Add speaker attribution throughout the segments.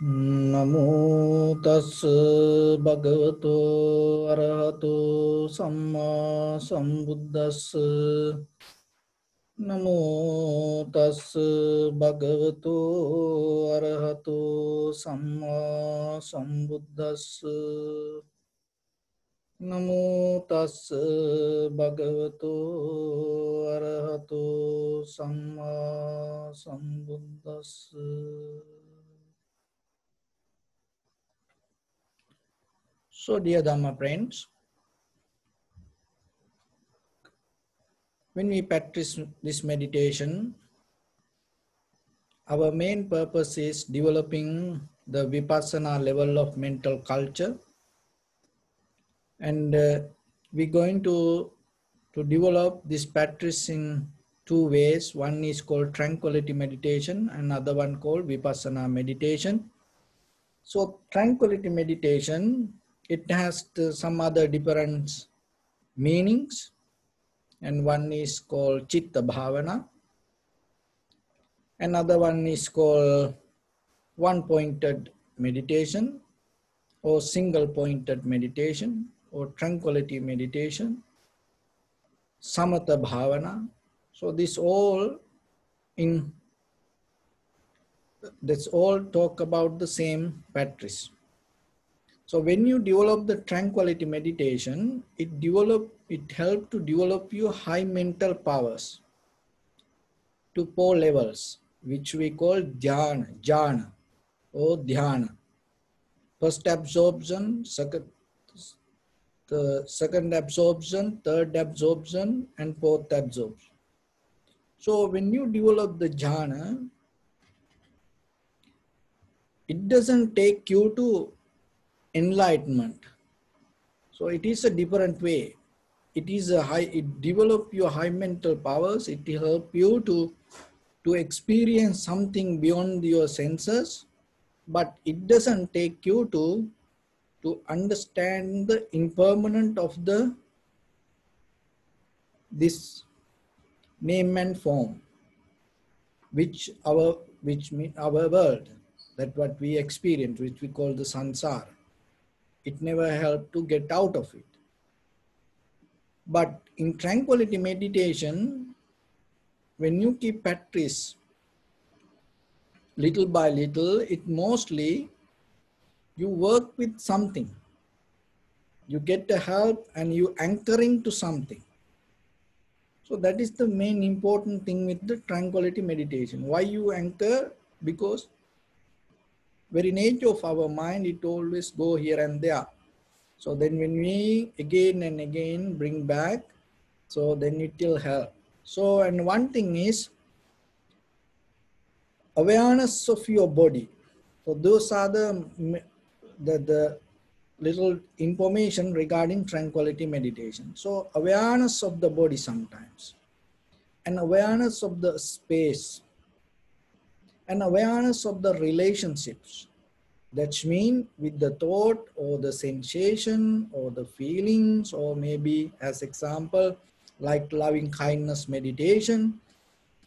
Speaker 1: Namo tassa bhagavato arahato samma sambuddhassa. Namo tassa bhagavato arahato samma sambuddhassa. Namo tassa bhagavato arahato samma sambuddhassa. So, dear Dhamma friends, when we practice this meditation, our main purpose is developing the Vipassana level of mental culture, and we're going to develop this practice in two ways. One is called tranquility meditation, another one called Vipassana meditation. So, tranquility meditation, it has some other different meanings, and one is called Chitta Bhavana. Another one is called one-pointed meditation or single-pointed meditation or tranquility meditation, Samatha Bhavana. So this all talk about the same practice. So when you develop the tranquility meditation, it helps to develop your high mental powers to 4 levels, which we call jhana or dhyana. First absorption, second absorption, third absorption, and fourth absorption. So when you develop the jhana, it doesn't take you to enlightenment. So it is a different way. It develop your high mental powers. It help you to experience something beyond your senses, but it doesn't take you to understand the impermanence of this name and form, which our world, that what we experience, which we call the sansara. It never helped to get out of it. But in tranquility meditation, when you keep practice little by little, it mostly you work with something. You get the help and you anchoring to something. So that is the main important thing with the tranquility meditation. Why you anchor? Because very nature of our mind, it always go here and there. So then when we again and again bring back, so then it will help. So, and one thing is awareness of your body. So those are the little information regarding tranquility meditation. So awareness of the body sometimes, and awareness of the space, and awareness of the relationships. That means with the thought or the sensation or the feelings, or maybe as example, like loving kindness meditation.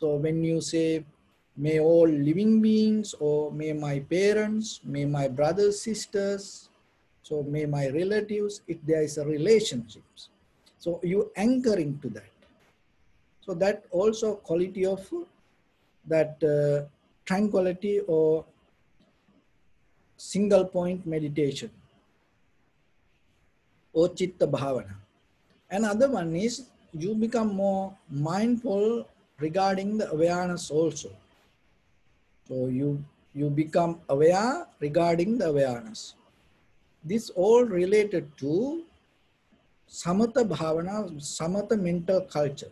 Speaker 1: So when you say, may all living beings, or may my parents, may my brothers, sisters, so may my relatives, if there is a relationships. So you anchor into that. So that also quality of that tranquility or single point meditation or chitta bhavana. Another one is you become more mindful regarding the awareness also. So you become aware regarding the awareness. This all related to samatha bhavana, samatha mental culture,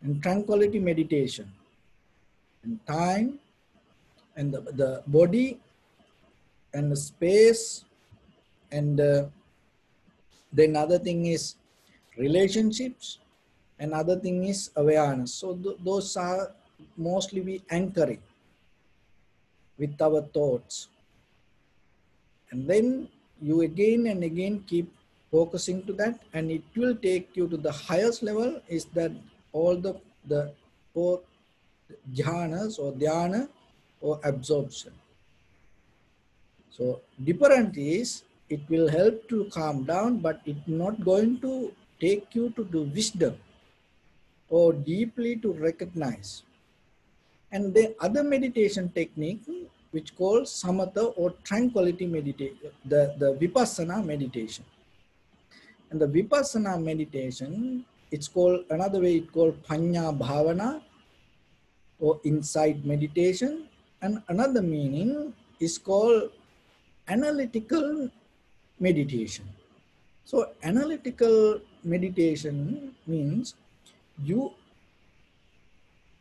Speaker 1: and tranquility meditation, and time, and the body, and the space, and then other thing is relationships, and other thing is awareness. So those are mostly we anchoring with our thoughts, and then you again and again keep focusing to that, and it will take you to the highest level, is that all the four jhanas or dhyana or absorption. So different is it will help to calm down, but it's not going to take you to do wisdom or deeply to recognize. And the other meditation technique which called samatha or tranquility meditation, the vipassana meditation. And the vipassana meditation, it's called another way, it's called panya bhavana or insight meditation. And another meaning is called analytical meditation. So analytical meditation means you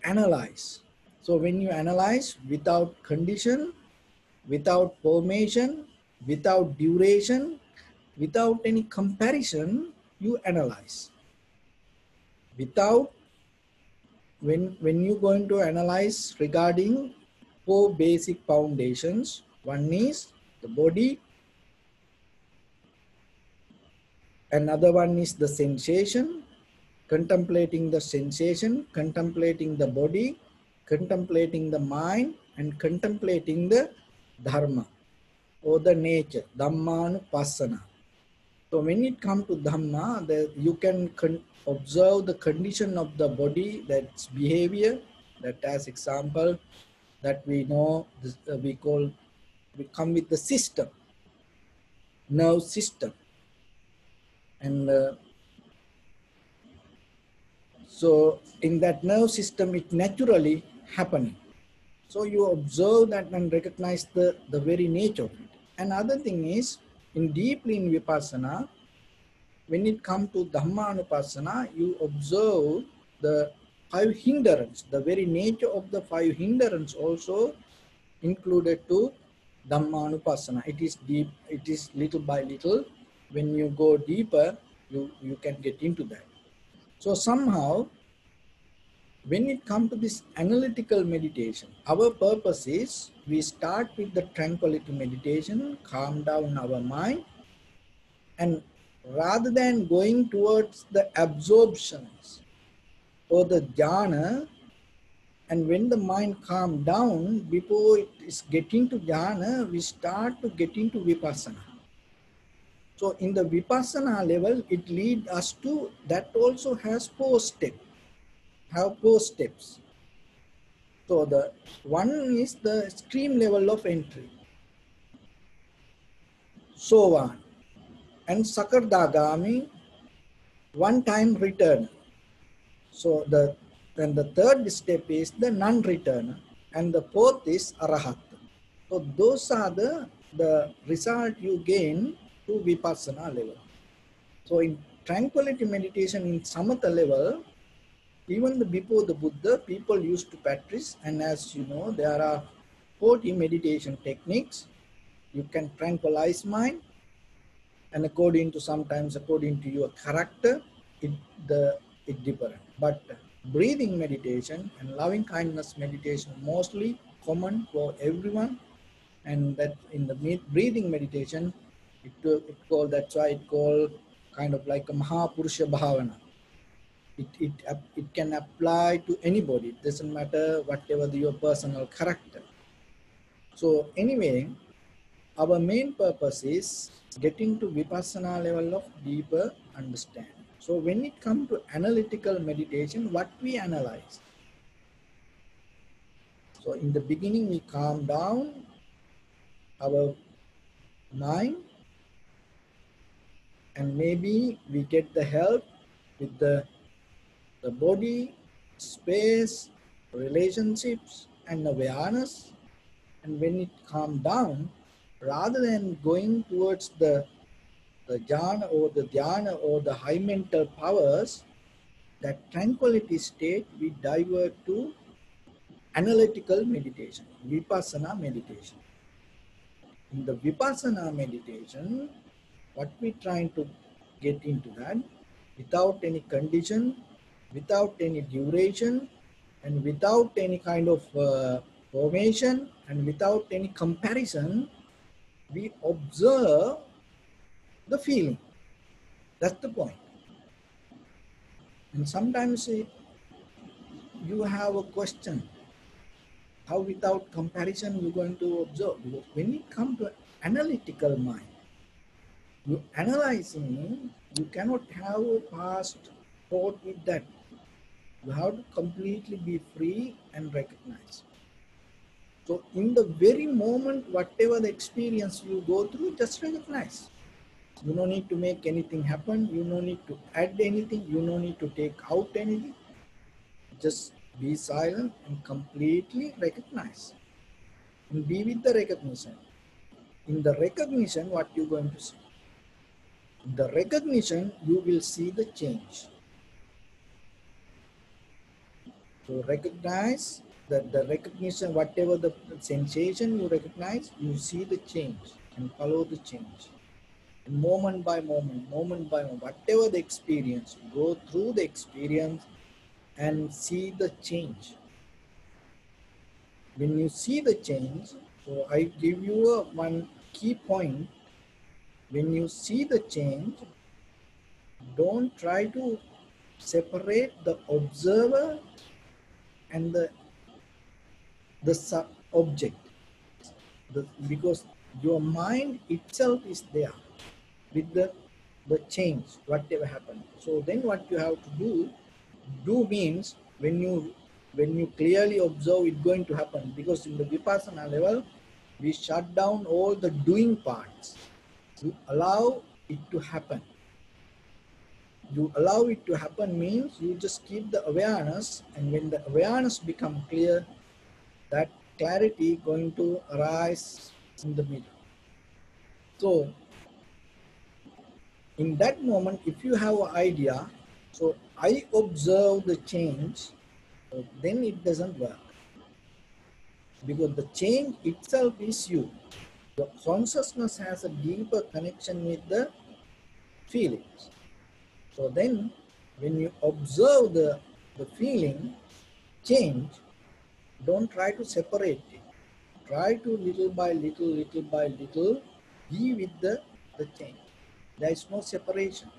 Speaker 1: analyze. So when you analyze without condition, without formation, without duration, without any comparison, you analyze. Without, when you're going to analyze regarding four basic foundations, one is the body, another one is the sensation, contemplating the sensation, contemplating the body, contemplating the mind, and contemplating the dharma or the nature, Dhammanupassana. So when it comes to Dhamma, you can observe the condition of the body, that's behavior, that as example, that we know, this, we come with the system, nerve system. And so in that nerve system, it naturally happening. So you observe that and recognize the very nature of it. Another thing is, in deeply in Vipassana, when it comes to Dhammanupassana, you observe the five hindrance, the very nature of the five hindrance also included to Dhammanupassana. It is deep, it is little by little. When you go deeper, you can get into that. So somehow, when it comes to this analytical meditation, our purpose is we start with the tranquility meditation, calm down our mind, and rather than going towards the absorptions or the jhana, and when the mind calm down, before it is getting to jhana, we start to get into vipassana. So in the vipassana level, it leads us to, that also has four steps. So the one is the extreme level of entry, Sovan, and Sakardagami, one time return. So then the third step is the non-return, and the fourth is Arahat. So those are the result you gain to Vipassana level. So in tranquility meditation in Samatha level, even before the Buddha, people used to practice, and as you know, there are 40 meditation techniques. You can tranquilize mind, and according to your character, it different. But breathing meditation and loving kindness meditation mostly common for everyone, and that in the breathing meditation, that's why it called kind of like a Mahapurusha Bhavana. It can apply to anybody. It doesn't matter whatever your personal character. So anyway, our main purpose is getting to Vipassana level of deeper understanding. So when it comes to analytical meditation, what we analyze? So in the beginning, we calm down our mind, and maybe we get the help with the body, space, relationships, and awareness. And when it calms down, rather than going towards the jhana or the dhyana or the high mental powers, that tranquility state, we divert to analytical meditation, vipassana meditation. In the vipassana meditation, what we trying to get into that, without any condition, without any duration, and without any kind of formation, and without any comparison, we observe the feeling. That's the point. And sometimes you have a question, how without comparison you're going to observe? Because when it comes to analytical mind. You analyzing, you cannot have a past thought with that. You have to completely be free and recognize. So in the very moment, whatever the experience you go through, just recognize. You no need to make anything happen. You no need to add anything. You no need to take out anything. Just be silent and completely recognize. And be with the recognition. In the recognition, what you're going to see? In the recognition, you will see the change. So recognize that the recognition, whatever the sensation you recognize, you see the change and follow the change. And moment by moment, whatever the experience, go through the experience and see the change. When you see the change, so I give you one key point. When you see the change, don't try to separate the observer and the object, because your mind itself is there with the change, whatever happened. So then what you have to do means when you clearly observe it going to happen, because in the vipassana level we shut down all the doing parts. You allow it to happen. You allow it to happen means you just keep the awareness, and when the awareness become clear, that clarity going to arise in the middle. So in that moment, if you have an idea, so I observe the change, so then it doesn't work, because the change itself is you. The consciousness has a deeper connection with the feelings. So then when you observe the feeling change, don't try to separate it. Try to little by little be with the change. There is no separation.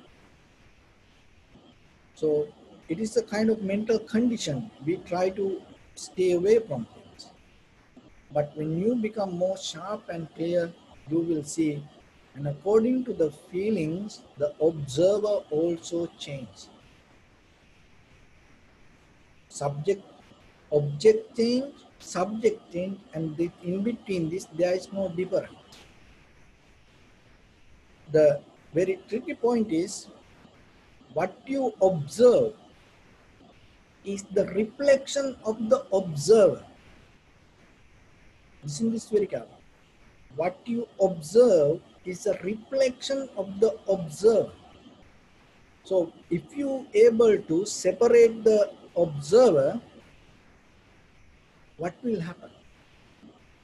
Speaker 1: So it is a kind of mental condition. We try to stay away from things. But when you become more sharp and clear, you will see, and according to the feelings, the observer also changes. Subject, object change, subject change, and in between this, there is no difference. The very tricky point is, what you observe is the reflection of the observer. Listen this very carefully. What you observe is a reflection of the observer. So if you able to separate the observer, what will happen?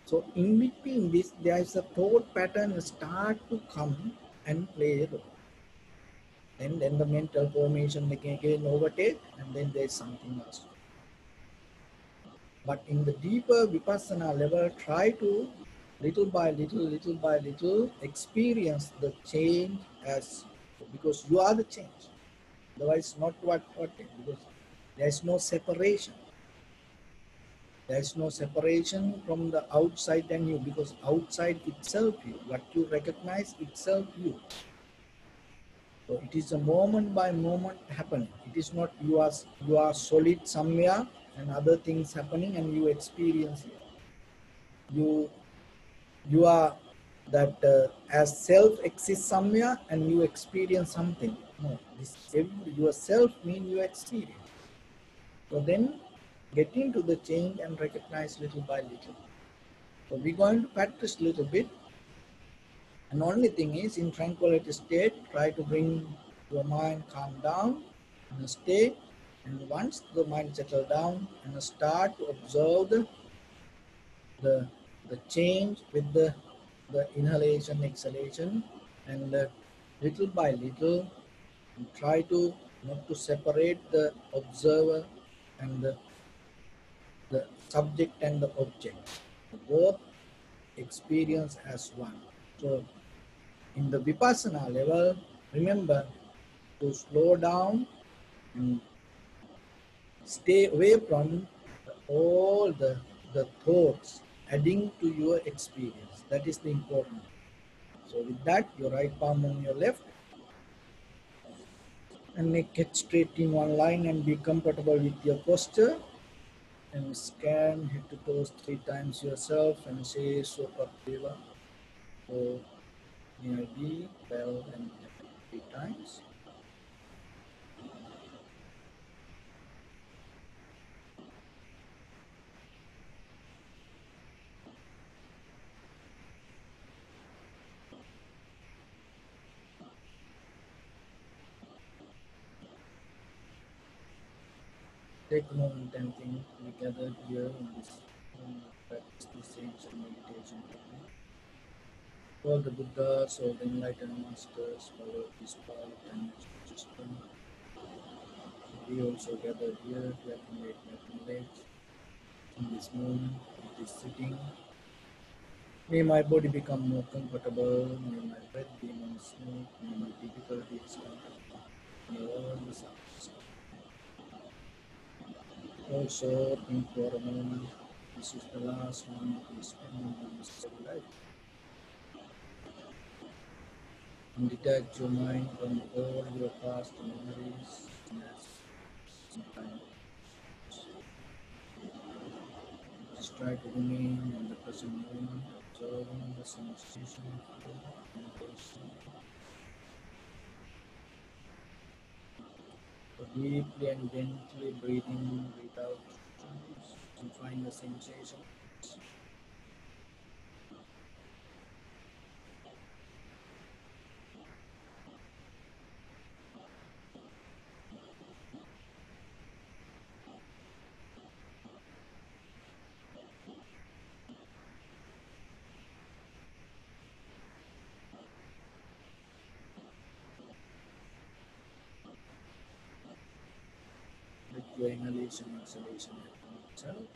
Speaker 1: So in between this, there is a thought pattern start to come and play a role. And then the mental formation again overtake, and then there is something else. But in the deeper vipassana level, try to little by little experience the change as, because you are the change. Otherwise, not what because there is no separation. There is no separation from the outside and you, because outside itself you. What you recognize itself you. So it is a moment by moment happening. It is not you are solid somewhere and other things happening and you experience it. You are that as self exists somewhere and you experience something. No, yourself means you experience. So then get into the change and recognize little by little. So we're going to practice a little bit. And only thing is, in tranquility state, try to bring your mind calm down and stay. And once the mind settle down, and start to observe the change with the inhalation, exhalation, and little by little, try to not to separate the observer and the subject and the object. Both experience as one. So in the vipassana level, remember to slow down and stay away from all the thoughts adding to your experience. That is the important. So with that, your right palm on your left, and make it straight in one line and be comfortable with your posture. And scan head to toes 3 times yourself and say Sopakdeva. So may I be well and happy 3 times. Take a moment and think we gathered here in this room to practice this ancient meditation technique. All the Buddhas, all the enlightened masters followed this path and system. We also gathered here to accumulate knowledge in this moment, in this sitting. May my body become more comfortable, may my breath be more smooth, may my difficulties come to may all the sounds. Also think for a moment, this is the last moment we spend in this life. And detach your mind from all your past memories and sometimes just try to remain in the present moment, observing the sensation and patient. So deeply and gently breathe in, breathe out, and find the sensation. Let your inhalation and exhalation happen itself.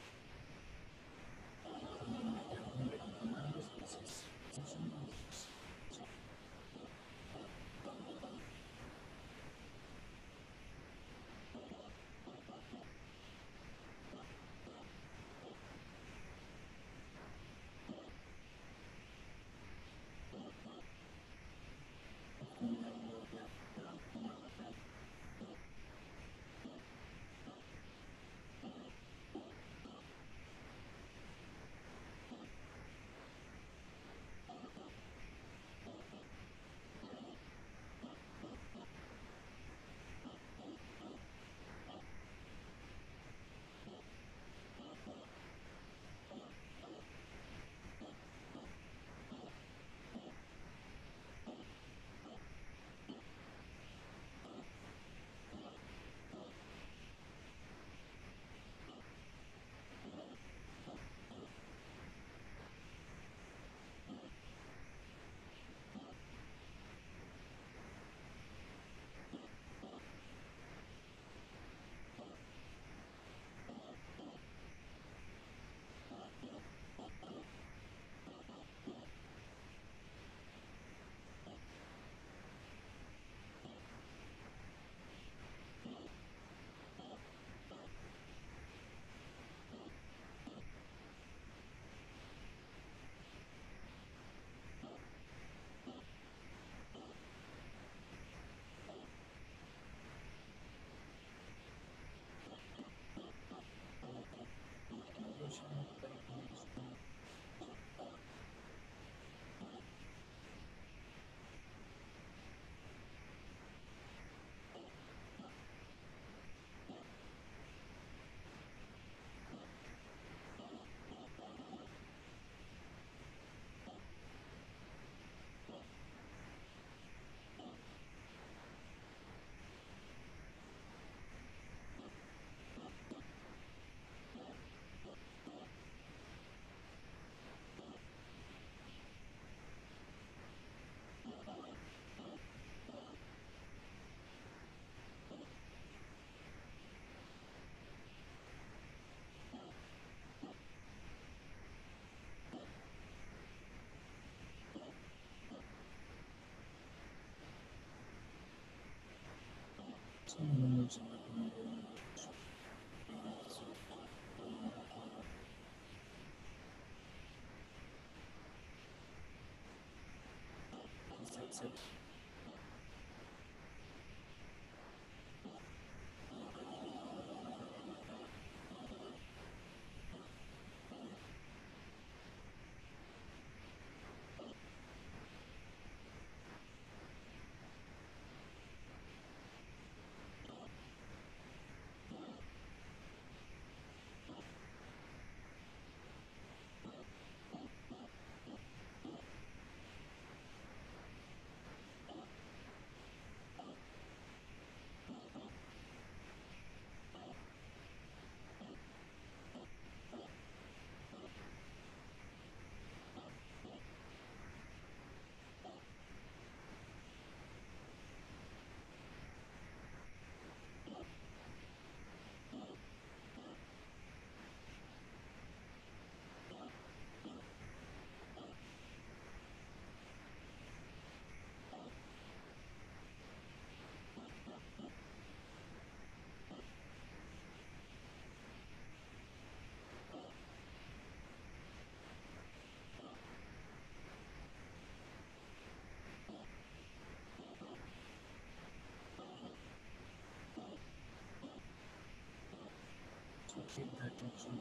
Speaker 1: Keep the attention.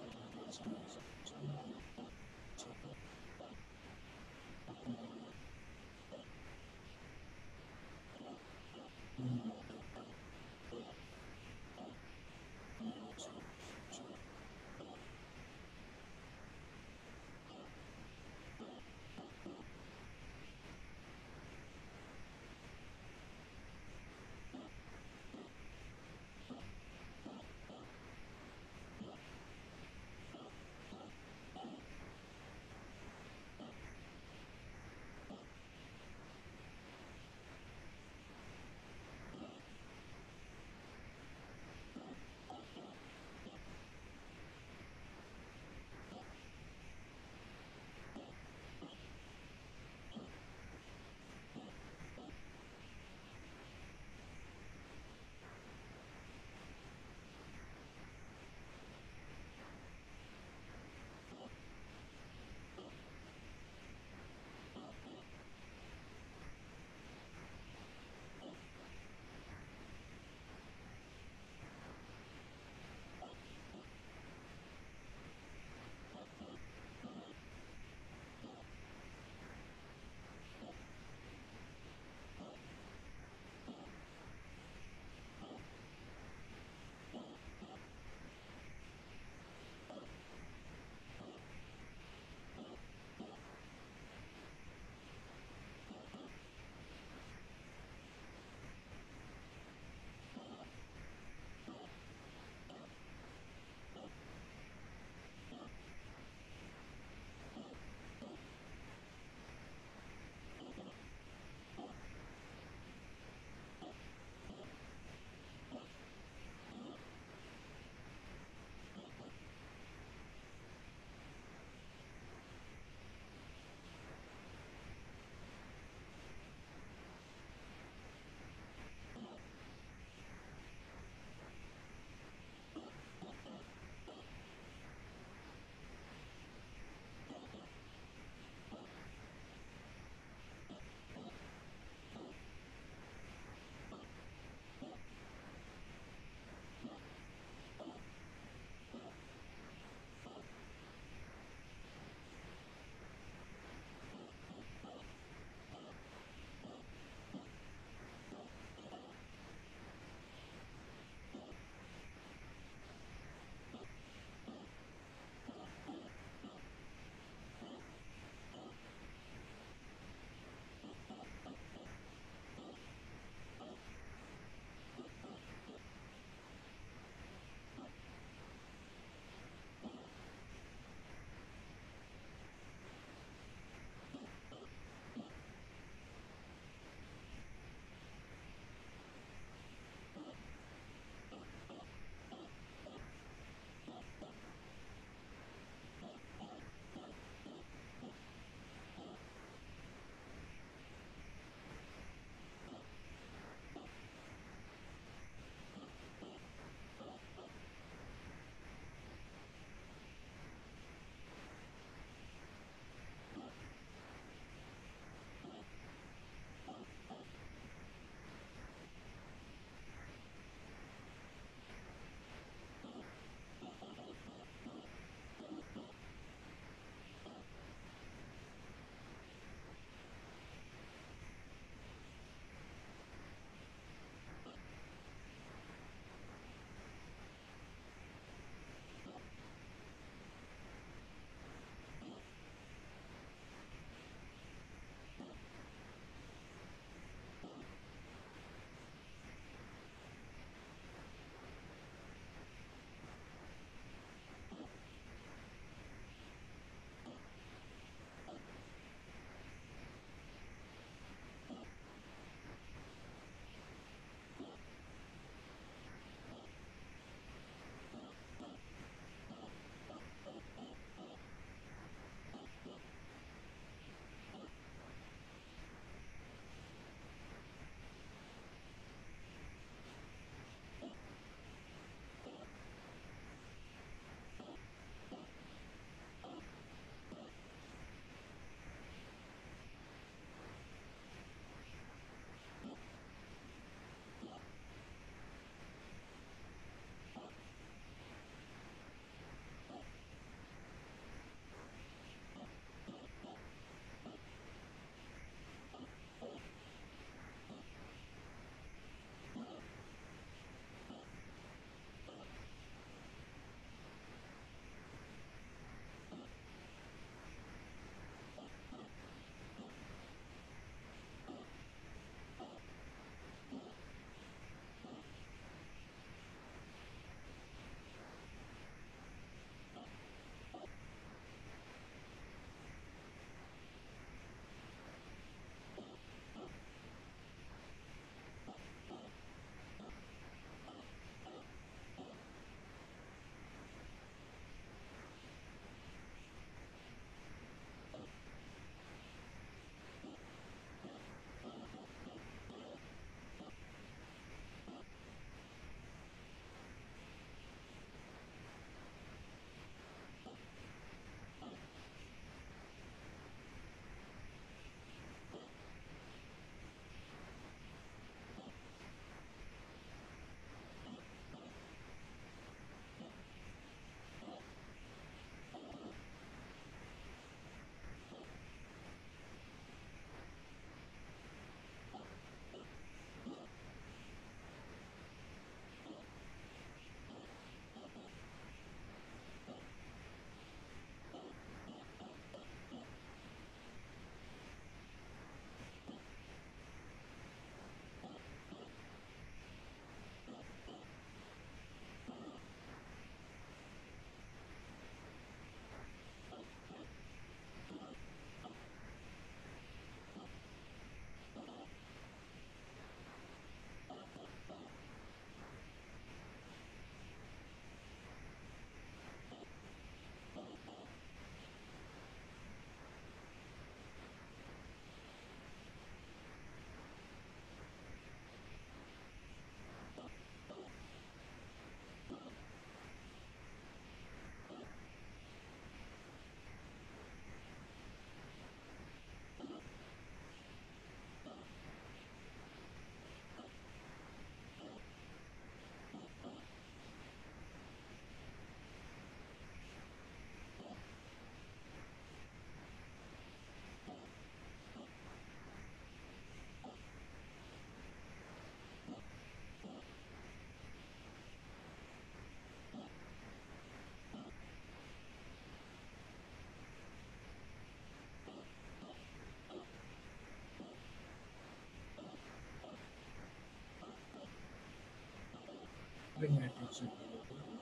Speaker 1: bring attention to your breathing.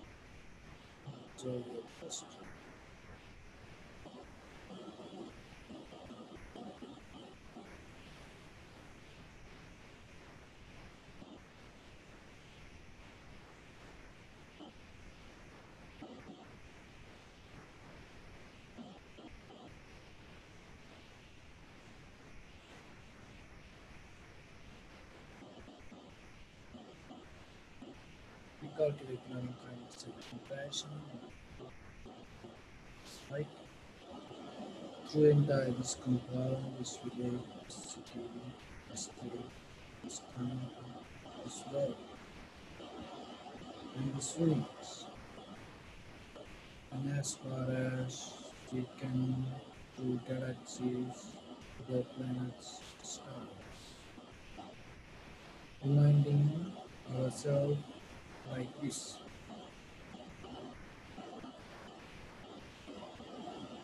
Speaker 1: Observe your posture. We cultivate loving kindness and compassion, right? Through entire this compound, this village, this city, this state, this country, this world, and this universe. And as far as we can, through galaxies, other planets, stars, reminding ourselves like this,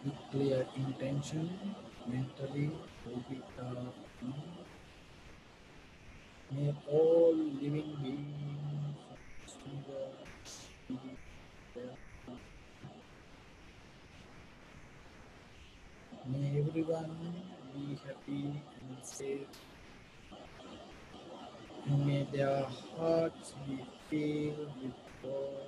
Speaker 1: with clear intention, mentally, we are may all living beings stronger, be well. May everyone be happy and safe, and may their hearts be filled with joy.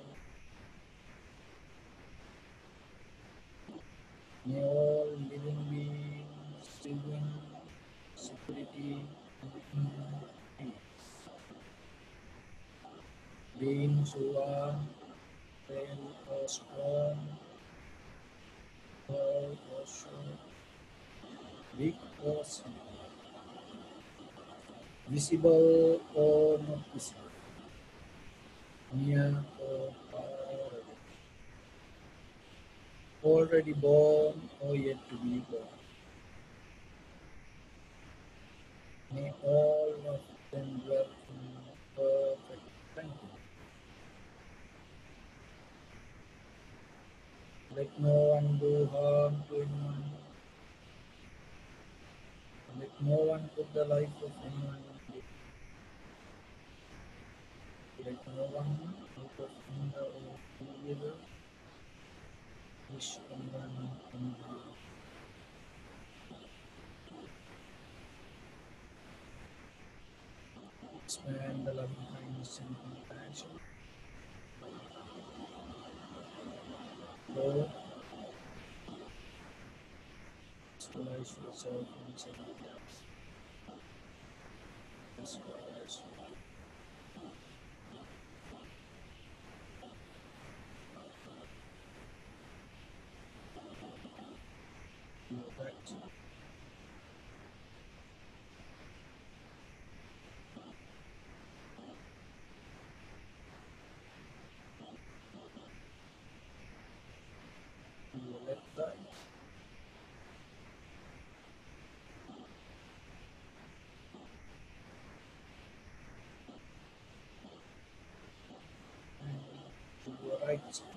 Speaker 1: May all living beings live in security and in peace. Beings who are frail or strong, tall or short, big or small, visible or not visible, near or far away, already born or yet to be born. May all of them dwell in perfect tranquility. Let no one do harm to anyone. Let no one put the life of anyone in danger. Let no one out of anger or evil wish anyone any harm. Expand the loving kindness and compassion. Lord, visualize yourself inside as far as you are right. You are left right. And you are right side.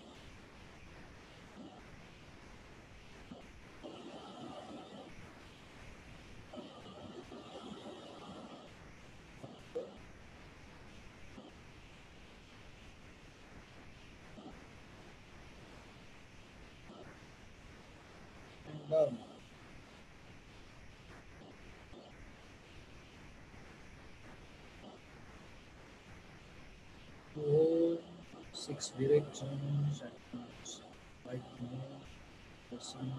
Speaker 1: And down. To all six directions at once. Like moon, the sun,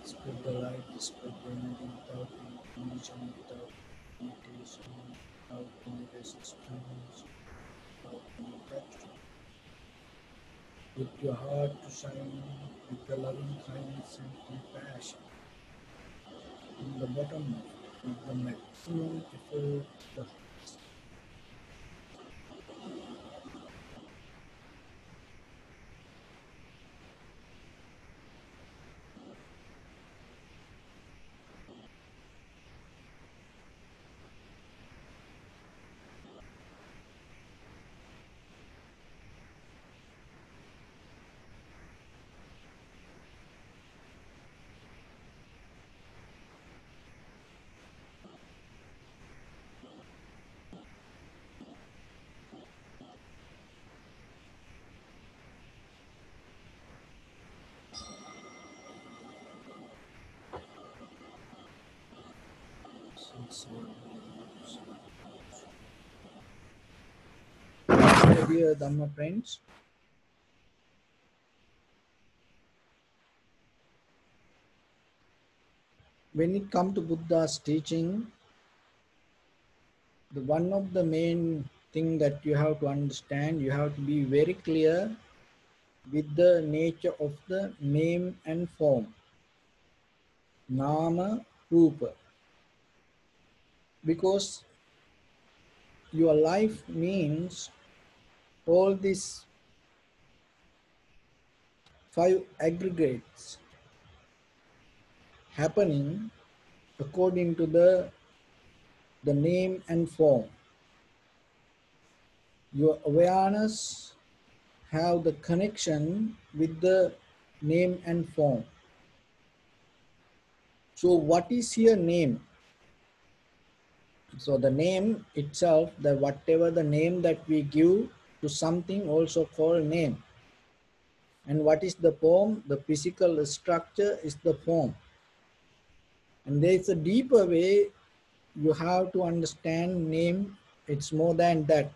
Speaker 1: spread the light, spread the energy without intention, without meditation, without any resistance, without any attraction. Put your heart to shine with the loving kindness and compassion. From the bottom of it, with the maximum effort, the Dear Dhamma friends, when it comes to Buddha's teaching, one of the main thing that you have to understand, you have to be very clear with the nature of the name and form, Nama, Rupa, because your life means all these five aggregates happening according to the name and form. Your awareness have the connection with the name and form. So what is here name? So the name itself, the whatever the name that we give to something also called name. And what is the form? The physical structure is the form. And there is a deeper way you have to understand name. It's more than that.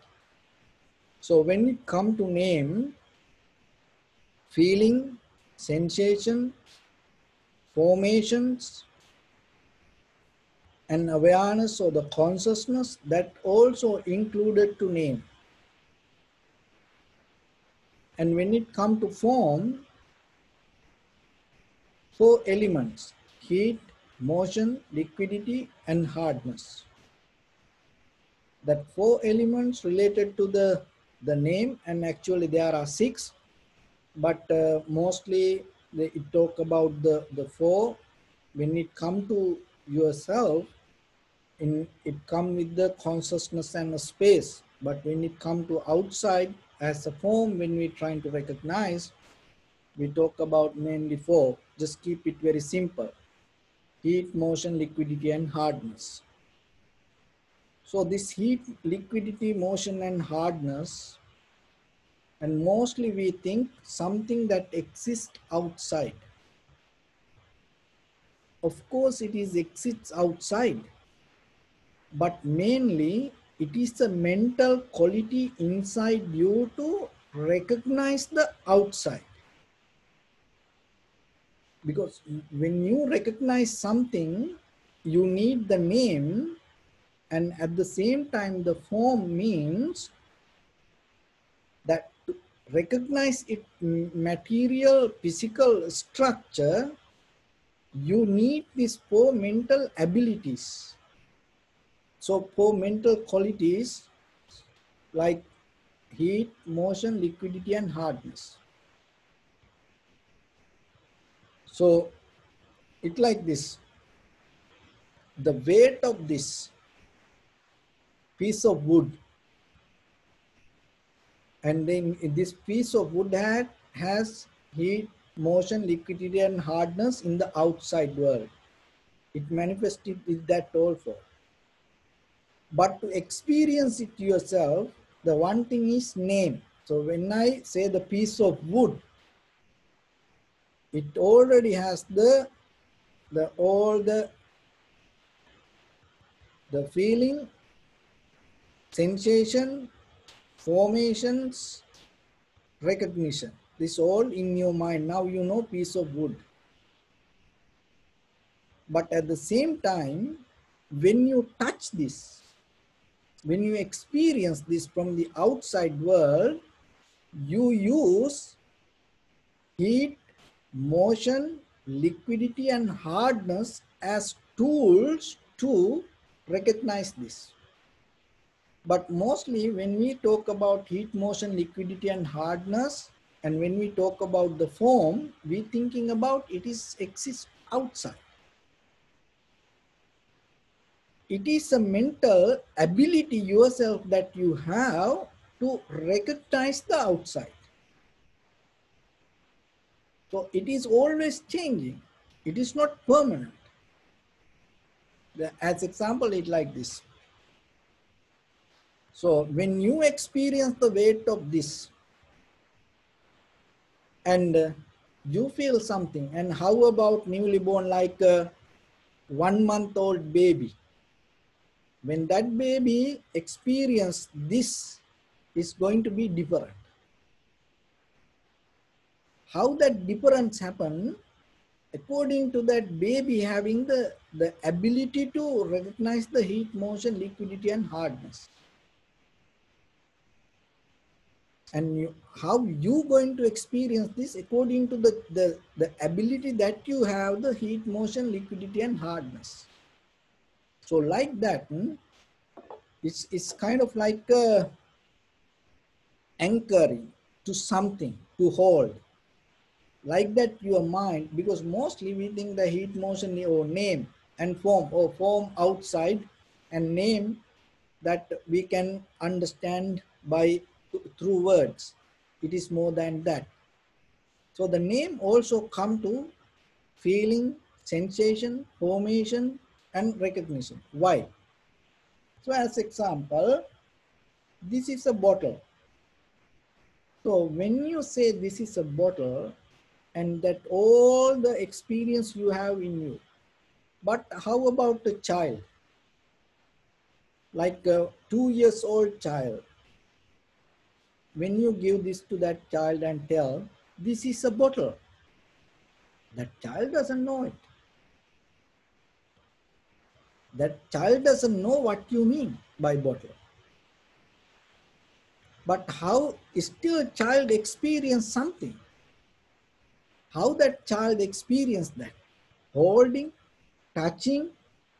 Speaker 1: So when it comes to name, feeling, sensation, formations, and awareness or the consciousness, that also included to name. And when it comes to form, four elements: heat, motion, liquidity, and hardness. That four elements related to the name, and actually there are six, but mostly it talk about the four. When it come to yourself, it come with the consciousness and the space, but when it come to outside as a form, when we trying to recognize, we talk about mainly four. Just keep it very simple: heat, motion, liquidity, and hardness. So this heat, liquidity, motion, and hardness, and mostly we think something that exists outside. Of course it is exists outside, but mainly it is a mental quality inside you to recognize the outside. Because when you recognize something, you need the name, and at the same time the form means that to recognize it material physical structure, you need these four mental abilities. So four mental qualities like heat, motion, liquidity, and hardness. So it like this: the weight of this piece of wood, and then this piece of wood has heat, motion, liquidity, and hardness in the outside world. It manifested with that also. But to experience it yourself, the one thing is name. So when I say the piece of wood, it already has all the feeling, sensation, formations, recognition. This all in your mind. Now you know piece of wood. But at the same time, when you touch this, when you experience this from the outside world, you use heat, motion, liquidity, and hardness as tools to recognize this. But mostly when we talk about heat, motion, liquidity, and hardness, and when we talk about the form, we thinking about it is exists outside. It is a mental ability yourself that you have to recognize the outside. So it is always changing. It is not permanent. As example, it like this. So when you experience the weight of this and you feel something, and how about newly born like a 1 month old baby? When that baby experience this is going to be different. How that difference happen? According to that baby having the ability to recognize the heat, motion, liquidity and hardness. And how you going to experience this according to the ability that you have, the heat, motion, liquidity and hardness. So like that, it's kind of like anchoring to something to hold. Like that your mind, because mostly we think the heat, motion or name and form, or form outside and name that we can understand by through words. It is more than that. So the name also come to feeling, sensation, formation and recognition. Why? So as example, this is a bottle. So when you say this is a bottle, and that all the experience you have in you, but how about a child, like a 2 years old child? When you give this to that child and tell this is a bottle, that child doesn't know it. That child doesn't know what you mean by bottle. But how still child experience something? How that child experience that? Holding, touching,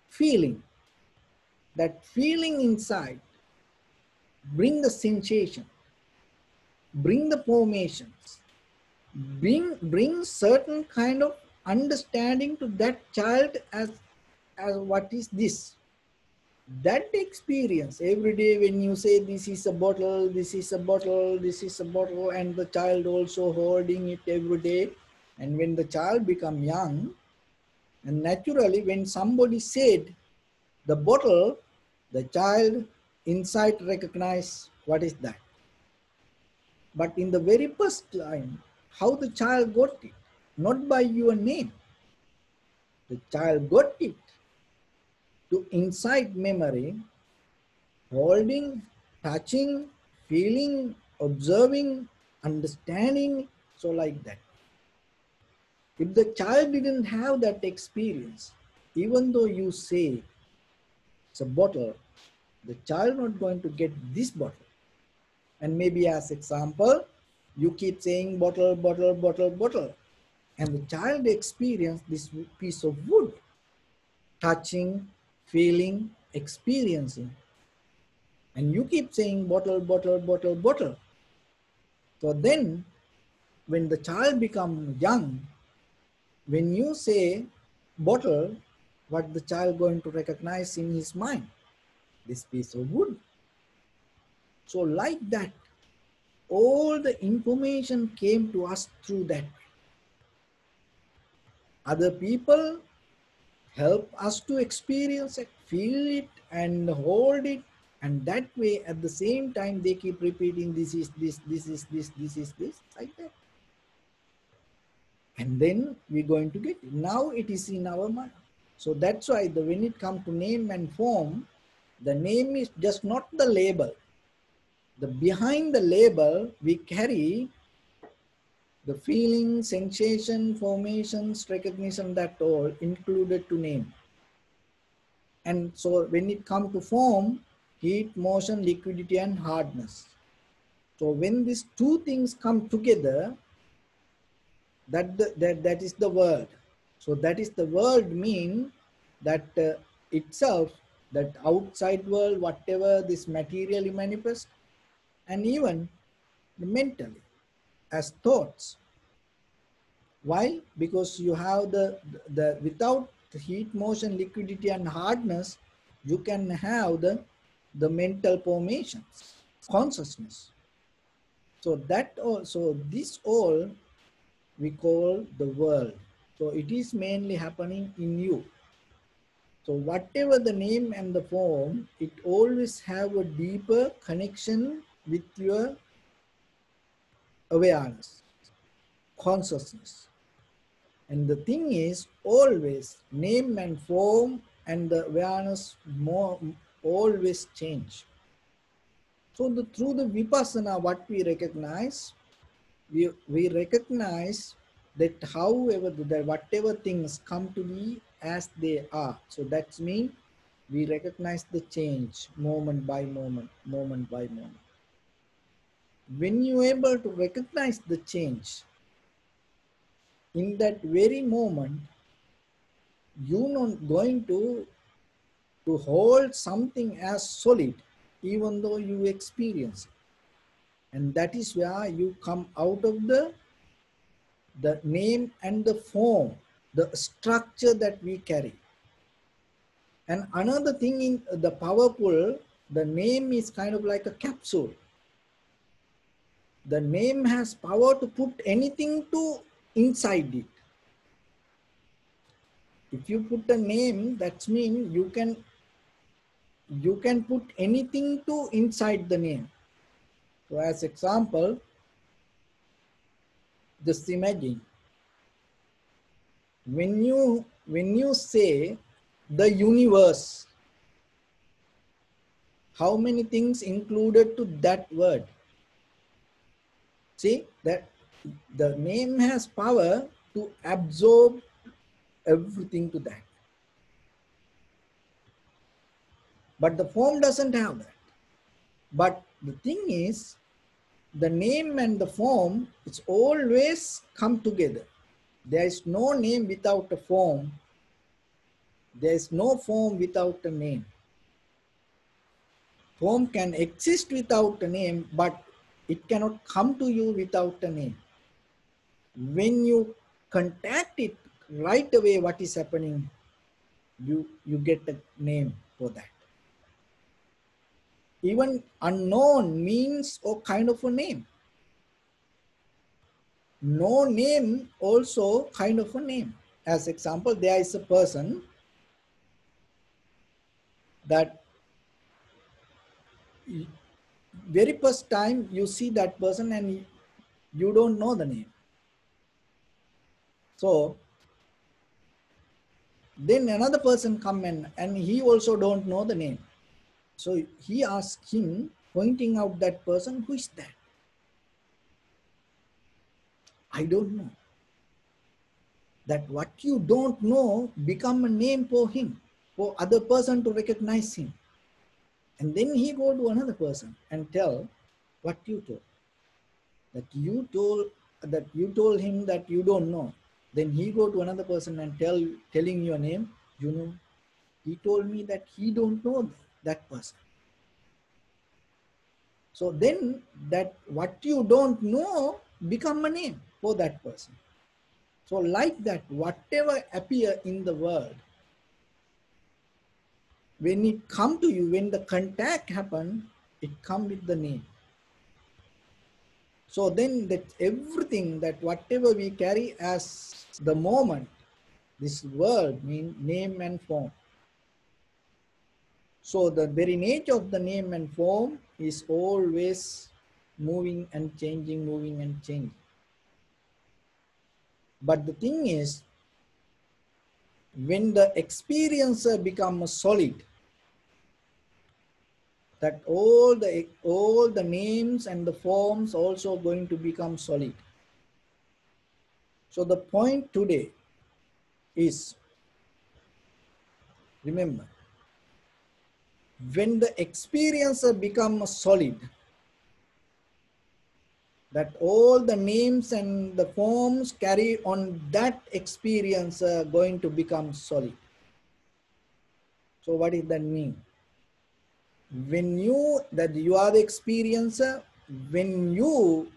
Speaker 1: feeling. That feeling inside bring the sensation, bring the formations, bring certain kind of understanding to that child as what is this. That experience every day when you say this is a bottle, this is a bottle, this is a bottle, and the child also holding it every day. And when the child become young, and naturally when somebody said the bottle, the child inside recognize what is that. But in the very first line, how the child got it? Not by your name. The child got it to inside memory, holding, touching, feeling, observing, understanding, so like that. If the child didn't have that experience, even though you say it's a bottle, the child not going to get this bottle. And maybe as example, you keep saying bottle, bottle, bottle, bottle. And the child experience this piece of wood, touching, feeling, experiencing. And you keep saying bottle, bottle, bottle, bottle. So then when the child becomes young, when you say bottle, what the child going to recognize in his mind? This piece of wood. So like that, all the information came to us through that. Other people help us to experience it, feel it and hold it. And that way at the same time they keep repeating this is this, this is this, this is this, like that. And then we're going to get it. Now it is in our mind. So that's why when it comes to name and form, the name is just not the label. The behind the label we carry the feeling, sensation, formations, recognition, that all included to name. And so when it comes to form, heat, motion, liquidity and hardness. So when these two things come together, that is the world. So that is the world mean that itself, that outside world, whatever this materially manifest, and even mentally as thoughts. Why? Because you have the without heat, motion, liquidity and hardness, you can have the mental formations, consciousness. So that also, this all we call the world. So it is mainly happening in you. So whatever the name and the form, it always have a deeper connection with your awareness, consciousness. And the thing is, always name and form and the awareness more always change. So through the vipassana, what we recognize, we recognize that however, that whatever things come to be as they are. So that's mean we recognize the change moment by moment, moment by moment. When you're able to recognize the change, in that very moment, you're not going to hold something as solid, even though you experience it. And that is where you come out of the name and the form, the structure that we carry. And another thing in the powerful, the name is kind of like a capsule. The name has power to put anything to inside it. If you put a name, that means you can put anything to inside the name. So as example, just imagine when you say the universe, how many things included to that word? See that the name has power to absorb everything to that. But the form doesn't have that. But the thing is, the name and the form, it's always come together. There is no name without a form. There is no form without a name. Form can exist without a name, but it cannot come to you without a name. When you contact it right away, what is happening? You get a name for that. Even unknown means a kind of a name. No name also kind of a name. As example, there is a person that very first time you see that person and you don't know the name. So then another person come in and he also don't know the name. So he asked him, pointing out that person, who is that? I don't know. That what you don't know become a name for him, for other person to recognize him. And then he go to another person and tell what you told. That you told him that you don't know. Then he go to another person and telling your name, you know, he told me that he don't know that person. So then that what you don't know become a name for that person. So like that, whatever appear in the world, when it come to you, when the contact happen, it come with the name. So then that everything, that whatever we carry as the moment, this world mean name and form. So the very nature of the name and form is always moving and changing, moving and changing. But the thing is, when the experiencer becomes solid, that all the names and the forms also going to become solid. So the point today is, remember, when the experiencer becomes solid, that all the names and the forms carried on that experience are going to become solid. So what does that mean? When you are the experiencer, when you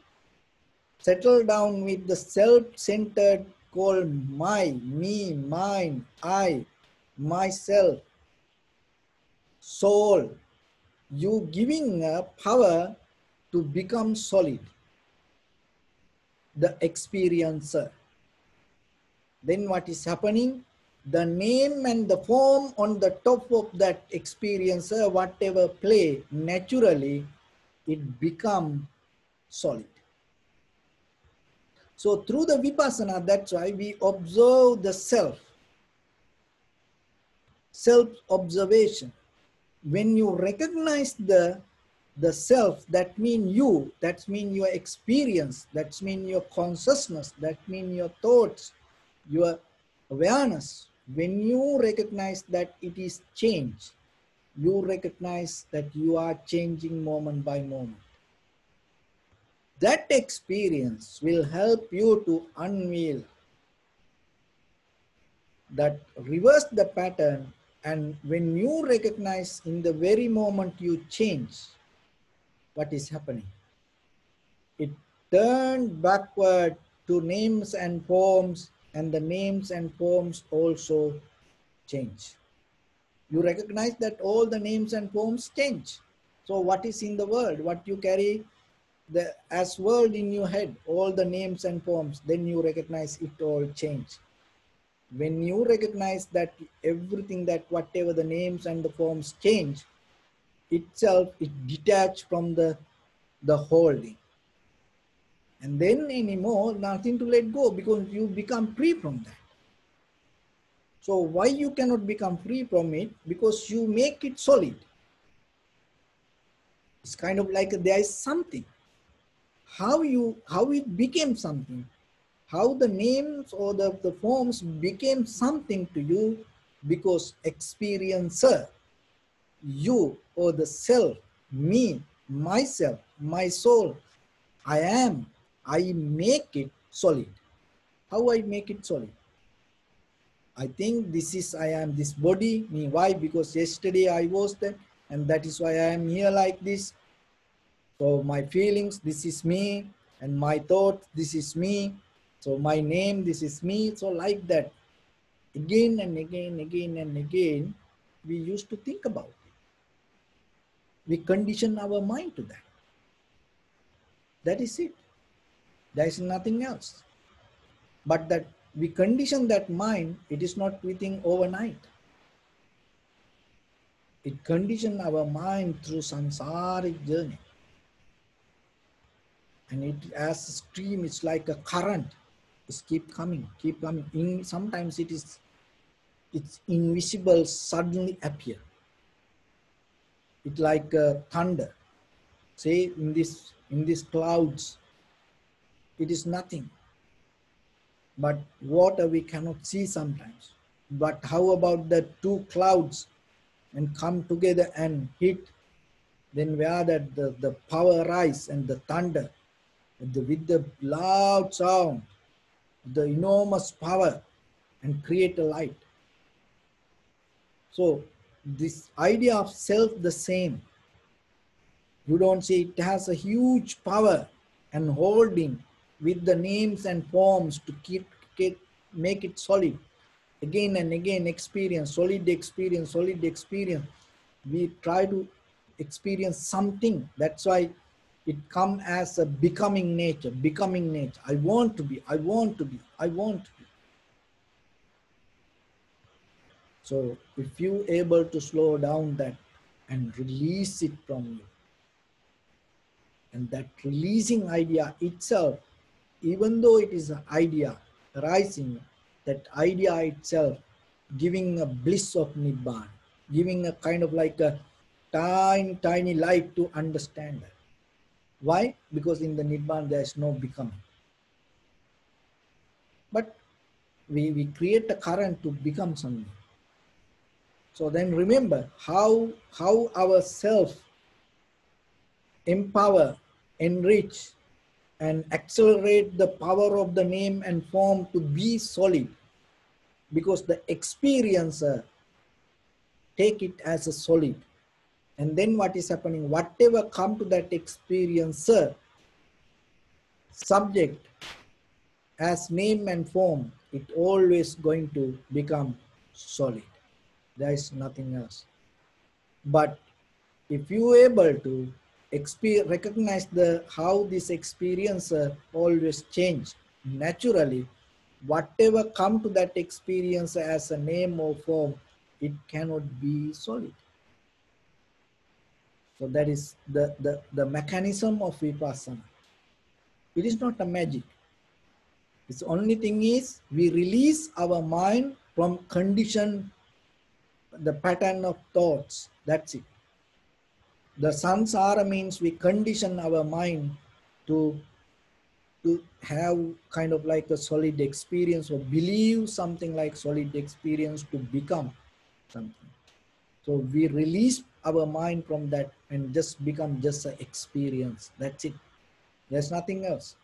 Speaker 1: settle down with the self-centered called my, me, mine, I, myself, soul, you giving a power to become solid, the experiencer. Then what is happening? The name and the form on the top of that experiencer, whatever play, naturally, it become solid. So through the vipassana, that's why we observe the self-observation. when you recognize the self, that mean you, that mean your experience, that mean your consciousness, that mean your thoughts, your awareness. When you recognize that it is change, you recognize that you are changing moment by moment. That experience will help you to unveil, that reverse the pattern. And when you recognize in the very moment you change, what is happening? It turned backward to names and forms, and the names and forms also change. You recognize that all the names and forms change. So what is in the world, what you carry as world in your head, all the names and forms, then you recognize it all change. When you recognize that everything, that whatever the names and the forms change, itself is detached from the holding. And then anymore, nothing to let go, because you become free from that. So why you cannot become free from it? Because you make it solid. It's kind of like there is something. How it became something, how the names or the forms became something to you, because experiencer, you or the self, me, myself, my soul, I am, I make it solid. How I make it solid? I think this is, I am this body, me. Why? Because yesterday I was there, and that is why I am here like this. So my feelings, this is me, and my thoughts, this is me. So my name, this is me. So like that, again and again, again and again, we used to think about it. We condition our mind to that. That is it. There is nothing else. But that we condition that mind, it is not within overnight. It conditions our mind through samsaric journey. And it, as a stream, it's like a current. It's keep coming, keep coming. Sometimes it's invisible, suddenly appear. It's like thunder. Say in this clouds, it is nothing but water we cannot see sometimes. But how about the two clouds and come together and hit? Then where that the power rise and the thunder, with the loud sound, the enormous power, and create a light. So this idea of self, the same. You don't see it has a huge power and holding with the names and forms to make it solid. Again and again experience, solid experience, solid experience. We try to experience something. That's why it come as a becoming nature, becoming nature. I want to be, I want to be, I want to be. So if you able to slow down that and release it from you, and that releasing idea itself, even though it is an idea arising, that idea itself giving a bliss of Nibbana, giving a kind of like a tiny, tiny light to understand that. Why? Because in the Nibbana there is no becoming. But we create a current to become something. So then remember how our self empower, enrich, and accelerate the power of the name and form to be solid, because the experiencer take it as a solid. And then what is happening? Whatever come to that experiencer, subject as name and form, it always going to become solid. There is nothing else. But if you able to recognize how this experiencer always change naturally, whatever come to that experience as a name or form, it cannot be solid. So that is the mechanism of vipassana. It is not a magic. Its only thing is we release our mind from condition, the pattern of thoughts. That's it. The samsara means we condition our mind to have kind of like a solid experience, or believe something like solid experience to become something. So we release our mind from that and just become just an experience. That's it. There's nothing else.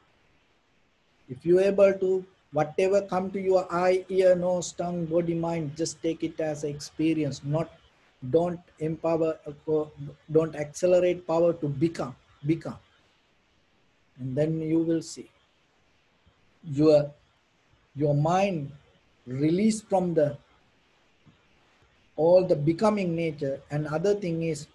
Speaker 1: If you're able to, whatever come to your eye, ear, nose, tongue, body, mind, just take it as an experience. Not, don't empower, don't accelerate power to become. And then you will see your mind release from the all the becoming nature. And other thing is,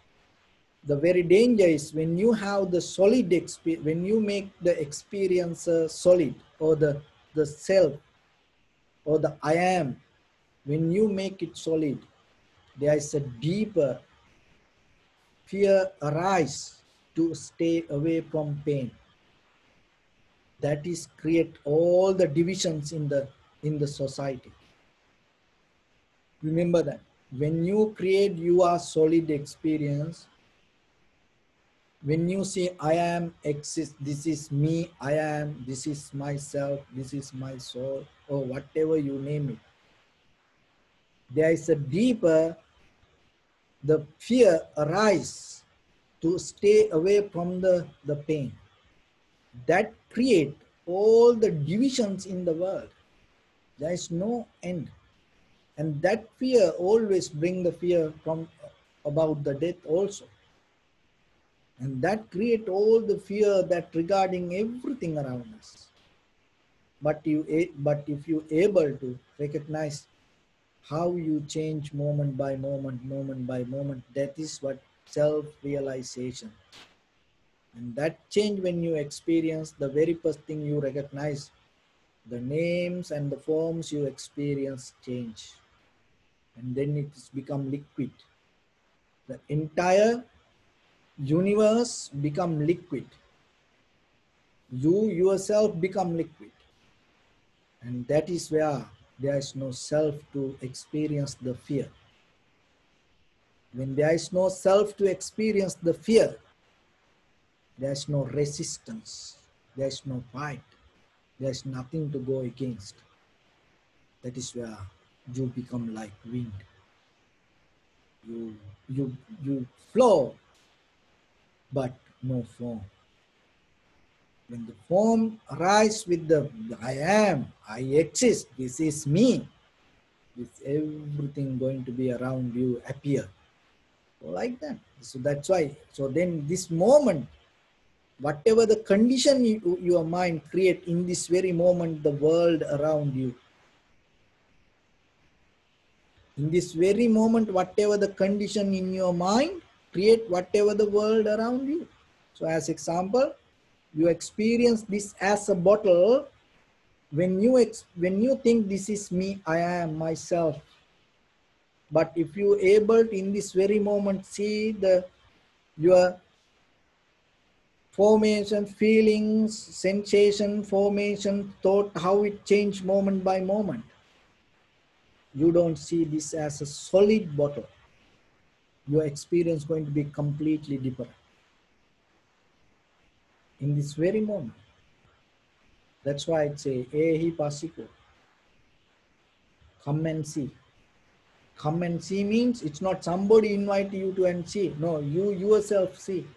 Speaker 1: the very danger is when you have the solid experience, when you make the experience solid, or the self, or the I am, when you make it solid, there is a deeper fear arise to stay away from pain. That is create all the divisions in the society. Remember that when you create your solid experience, when you say I am exist, this is me, I am, this is myself, this is my soul, or whatever you name it, there is a deeper, the fear arise to stay away from the pain. That create all the divisions in the world. There is no end. And that fear always bring the fear from about the death also. And that create all the fear that regarding everything around us. But if you able to recognize how you change moment by moment, that is what self-realization. And that change, when you experience, the very first thing you recognize, the names and the forms you experience change. And then it has become liquid. The entire universe become liquid. You yourself become liquid. And that is where there is no self to experience the fear. When there is no self to experience the fear, there is no resistance. There is no fight. There is nothing to go against. That is where you become like wind. You flow, but no form. When the form arises with the I am, I exist, this is me, with everything going to be around you appear. So like that. So that's why. So then this moment, whatever the condition your mind create in this very moment, the world around you. In this very moment, whatever the condition in your mind, create whatever the world around you. So as example, you experience this as a bottle. When you think this is me, I am myself. But if you able to in this very moment see your formation, feelings, sensation, formation, thought, how it changed moment by moment. You don't see this as a solid bottle. Your experience is going to be completely different. In this very moment. That's why I say, Ehi Pasiko. Come and see. Come and see means it's not somebody invite you to and see. No, you yourself see.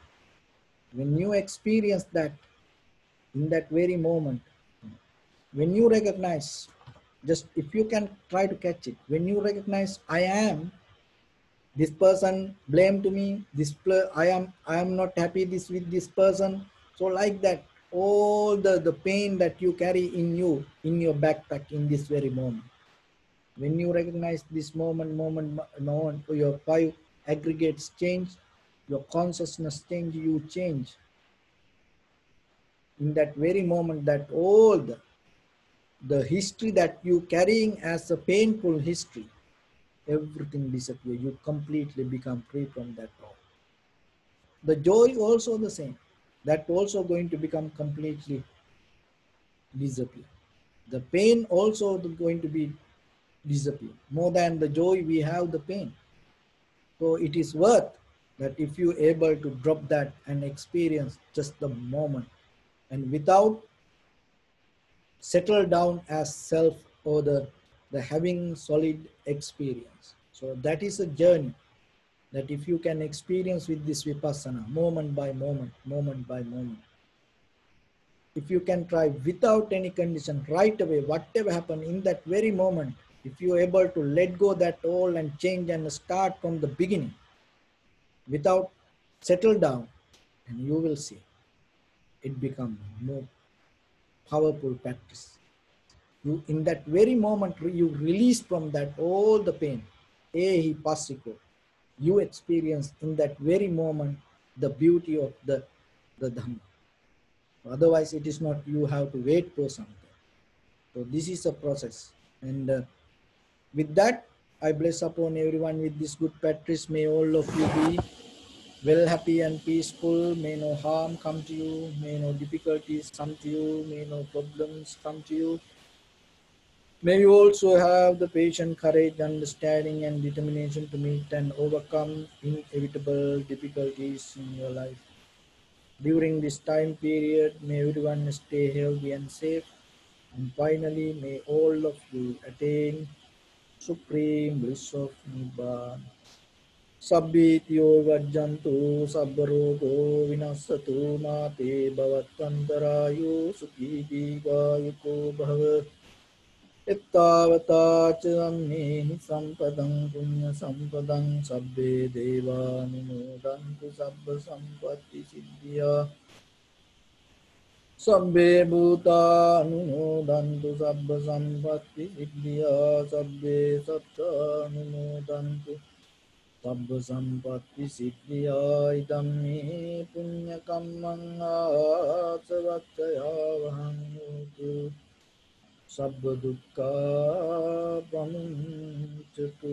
Speaker 1: When you experience that, in that very moment, when you recognize, just if you can try to catch it, when you recognize I am, this person blame to me, I am not happy with this person. So like that, all the pain that you carry in you, in your backpack in this very moment. When you recognize this moment, your five aggregates change, your consciousness change, you change. In that very moment, that all the history that you carrying as a painful history, everything disappears. You completely become free from that all. The joy also the same. That also going to become completely disappear. The pain also going to be disappear. More than the joy, we have the pain. So it is worth that if you able to drop that and experience just the moment and without settle down as self or the having solid experience. So that is a journey that if you can experience with this vipassana moment by moment, moment by moment, if you can try without any condition right away, whatever happened in that very moment, if you are able to let go that all and change and start from the beginning without settle down, and you will see it become more powerful practice. You in that very moment you release from that all the pain. Ehi passiko. You experience in that very moment the beauty of the Dhamma. Otherwise, it is not you have to wait for something. So this is a process. And with that, I bless upon everyone with this good practice. May all of you be well, happy and peaceful. May no harm come to you. May no difficulties come to you. May no problems come to you. May you also have the patience, courage, understanding, and determination to meet and overcome inevitable difficulties in your life. During this time period, may everyone stay healthy and safe. And finally, may all of you attain supreme bliss of Nibbana. Sabbityo vajjantu sabbarogo vinasatu mate bhavatvantarayu sukhi dīghāyuko bhava. Ittavata cammehi sampadang punya sampadang sabbe devanumodantu sabba sampatti siddhya. Sabbe bhutanumodantu sabba sampatti siddhya. Sabbe sattanumodantu sabba sampatti siddhya. Idam me punya kammang asavattaya vahammutu. Sabba dukkha pamuncatu.